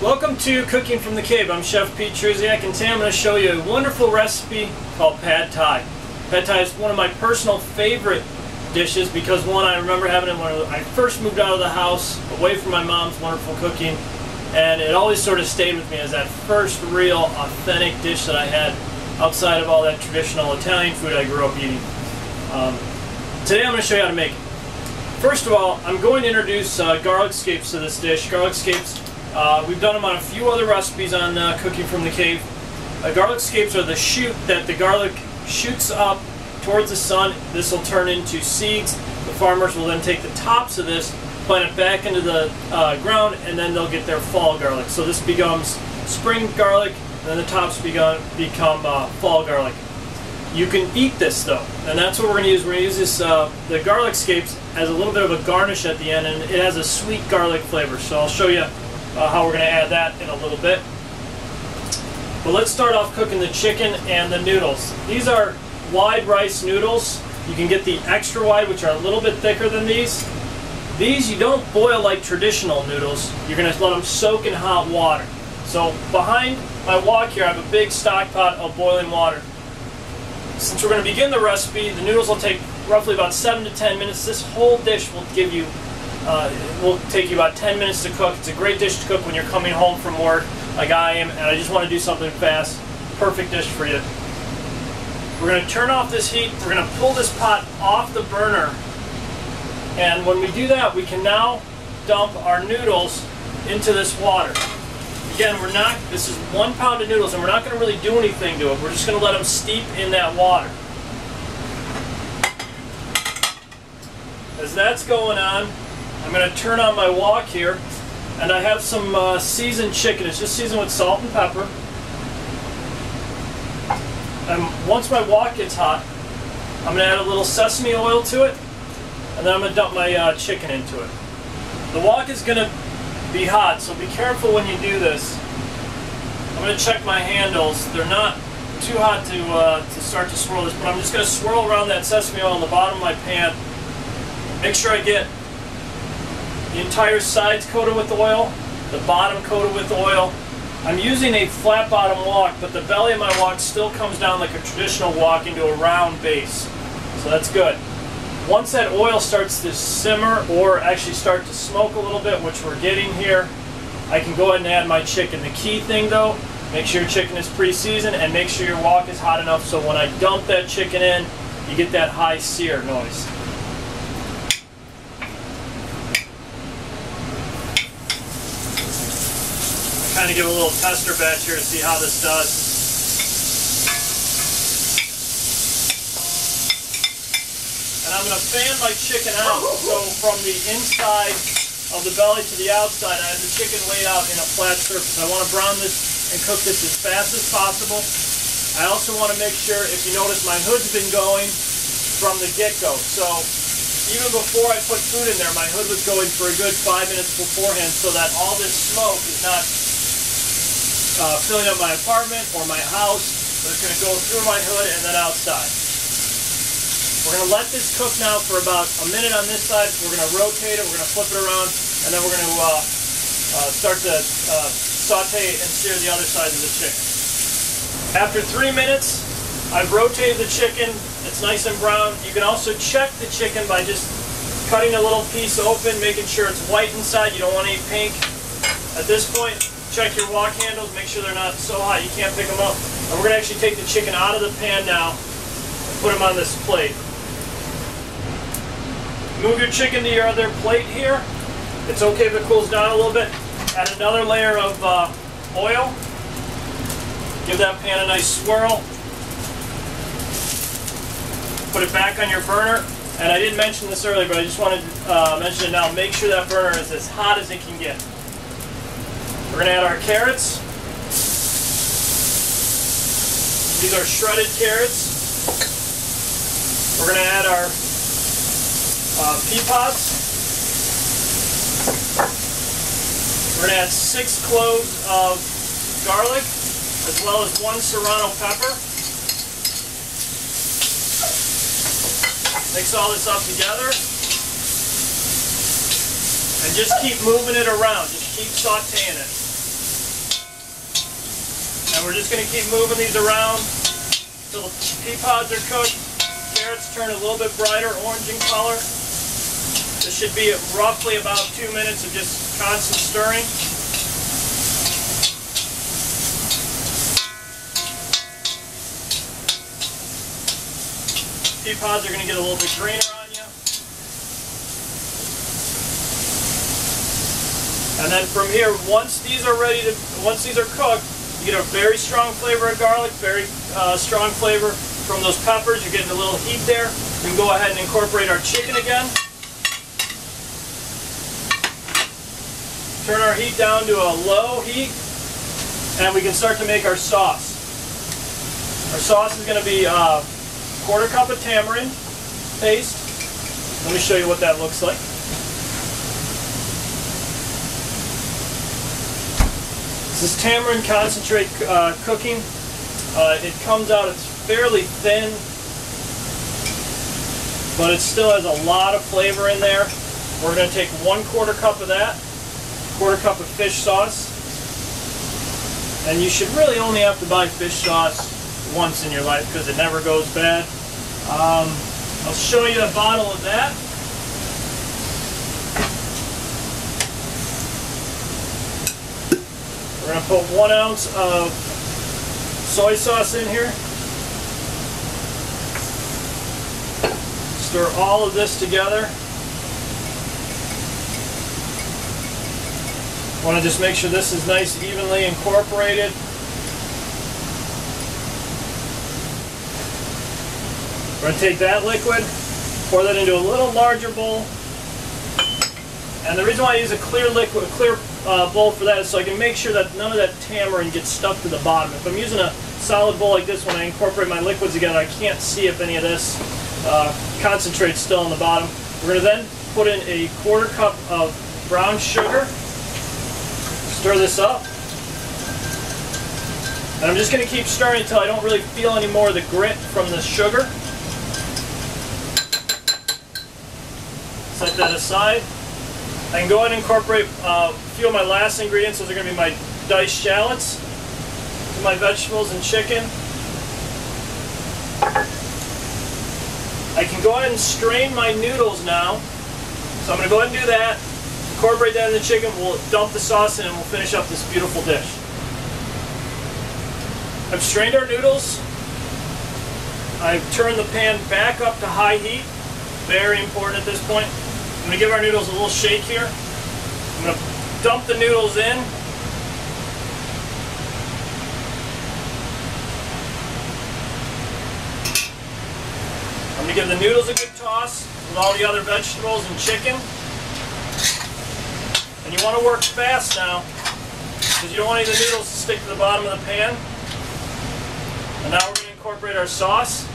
Welcome to Cooking from the Cave. I'm Chef Pete Trusiak, and today I'm going to show you a wonderful recipe called Pad Thai. Pad Thai is one of my personal favorite dishes because, one, I remember having it when I first moved out of the house, away from my mom's wonderful cooking, and it always sort of stayed with me as that first real authentic dish that I had outside of all that traditional Italian food I grew up eating. Today I'm going to show you how to make it. First of all, I'm going to introduce garlic scapes to this dish. Garlic scapes, we've done them on a few other recipes on Cooking from the Cave. Garlic scapes are the shoot that the garlic shoots up towards the sun. This will turn into seeds. The farmers will then take the tops of this, plant it back into the ground, and then they'll get their fall garlic. So this becomes spring garlic, and then the tops become fall garlic. You can eat this though, and that's what we're going to use. We're going to use this, the garlic scapes as a little bit of a garnish at the end, and it has a sweet garlic flavor. So I'll show you how we're going to add that in a little bit. But let's start off cooking the chicken and the noodles. These are wide rice noodles. You can get the extra wide, which are a little bit thicker than these. These you don't boil like traditional noodles. You're going to let them soak in hot water. So behind my wok here, I have a big stock pot of boiling water. Since we're going to begin the recipe, the noodles will take roughly about 7 to 10 minutes. This whole dish will give you, will take you about 10 minutes to cook. It's a great dish to cook when you're coming home from work, like I am, and I just want to do something fast. Perfect dish for you. We're going to turn off this heat. We're going to pull this pot off the burner, and when we do that, we can now dump our noodles into this water. Again, this is 1 pound of noodles, and we're not going to really do anything to it. We're just going to let them steep in that water. As that's going on, I'm going to turn on my wok here, and I have some seasoned chicken. It's just seasoned with salt and pepper. And once my wok gets hot, I'm going to add a little sesame oil to it, and then I'm going to dump my chicken into it. The wok is going to be hot, so be careful when you do this. I'm going to check my handles. They're not too hot to start to swirl this, but I'm just going to swirl around that sesame oil on the bottom of my pan. Make sure I get the entire sides coated with oil, the bottom coated with oil. I'm using a flat bottom wok, but the belly of my wok still comes down like a traditional wok into a round base. So that's good. Once that oil starts to simmer, or actually start to smoke a little bit, which we're getting here, I can go ahead and add my chicken. The key thing though, make sure your chicken is pre-seasoned, and make sure your wok is hot enough so when I dump that chicken in, you get that high sear noise. I kind of give a little tester batch here to see how this does. And I'm going to fan my chicken out, so from the inside of the belly to the outside, I have the chicken laid out in a flat surface. I want to brown this and cook this as fast as possible. I also want to make sure, if you notice, my hood's been going from the get-go. So even before I put food in there, my hood was going for a good 5 minutes beforehand, so that all this smoke is not filling up my apartment or my house, but it's going to go through my hood and then outside. We're going to let this cook now for about a minute on this side. We're going to rotate it, we're going to flip it around, and then we're going to start to saute and sear the other side of the chicken. After 3 minutes, I've rotated the chicken. It's nice and brown. You can also check the chicken by just cutting a little piece open, making sure it's white inside. You don't want any pink. At this point, check your wok handles, make sure they're not so hot you can't pick them up. And we're going to actually take the chicken out of the pan now and put them on this plate. Move your chicken to your other plate here. It's okay if it cools down a little bit. Add another layer of oil. Give that pan a nice swirl. Put it back on your burner. And I didn't mention this earlier, but I just wanted to mention it now. Make sure that burner is as hot as it can get. We're going to add our carrots. These are shredded carrots. We're going to add our pea pods. We're going to add 6 cloves of garlic, as well as 1 serrano pepper. Mix all this up together. And just keep moving it around. Just keep sauteing it. And we're just going to keep moving these around until the pea pods are cooked. Carrots turn a little bit brighter orange in color. This should be roughly about 2 minutes of just constant stirring. Pea pods are going to get a little bit greener on you. And then from here, once these are cooked, you get a very strong flavor of garlic, very strong flavor from those peppers. You're getting a little heat there. We can go ahead and incorporate our chicken again. Turn our heat down to a low heat, and we can start to make our sauce. Our sauce is going to be a quarter cup of tamarind paste. Let me show you what that looks like. This is tamarind concentrate cooking. It comes out, it's fairly thin, but it still has a lot of flavor in there. We're going to take 1/4 cup of that, 1/4 cup of fish sauce, and you should really only have to buy fish sauce once in your life because it never goes bad. I'll show you a bottle of that. We're going to put 1 ounce of soy sauce in here. Stir all of this together. Want to just make sure this is nice, evenly incorporated. We're going to take that liquid, pour that into a little larger bowl. And the reason why I use a clear bowl for that is so I can make sure that none of that tamarind gets stuck to the bottom. If I'm using a solid bowl like this, when I incorporate my liquids together, I can't see if any of this concentrate's still on the bottom. We're going to then put in a 1/4 cup of brown sugar. Stir this up. And I'm just going to keep stirring until I don't really feel any more of the grit from the sugar. Set that aside. I can go ahead and incorporate a few of my last ingredients. Those are going to be my diced shallots, my vegetables and chicken. I can go ahead and strain my noodles now. So I'm going to go ahead and do that, incorporate that in the chicken, we'll dump the sauce in and we'll finish up this beautiful dish. I've strained our noodles. I've turned the pan back up to high heat. Very important at this point. I'm going to give our noodles a little shake here. I'm going to dump the noodles in. I'm going to give the noodles a good toss with all the other vegetables and chicken. And you want to work fast now because you don't want any of the noodles to stick to the bottom of the pan. And now we're going to incorporate our sauce.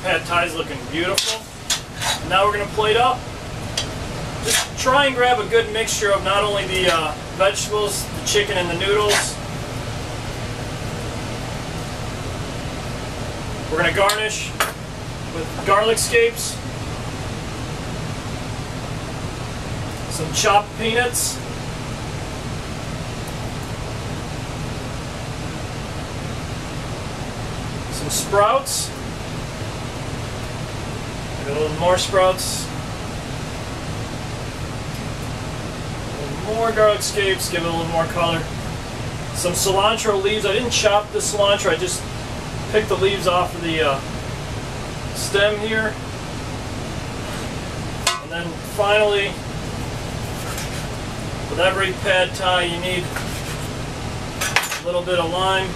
Pad Thai is looking beautiful. And now we're going to plate up. Just try and grab a good mixture of not only the vegetables, the chicken, and the noodles. We're going to garnish with garlic scapes, some chopped peanuts, some sprouts. A little more sprouts, a little more garlic scapes, give it a little more color. Some cilantro leaves. I didn't chop the cilantro, I just picked the leaves off of the stem here. And then finally, with every pad thai you need a little bit of lime.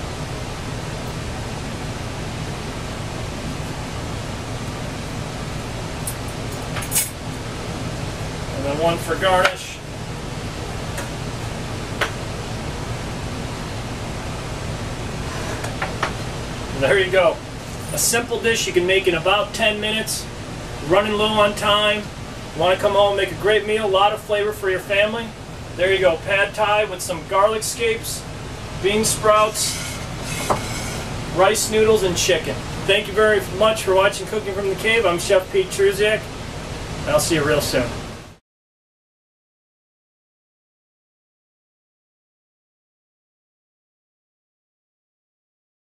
And then one for garnish. And there you go. A simple dish you can make in about 10 minutes. Running low on time. You want to come home and make a great meal, a lot of flavor for your family. There you go, pad thai with some garlic scapes, bean sprouts, rice noodles, and chicken. Thank you very much for watching Cooking from the Cave. I'm Chef Pete Truziak, and I'll see you real soon.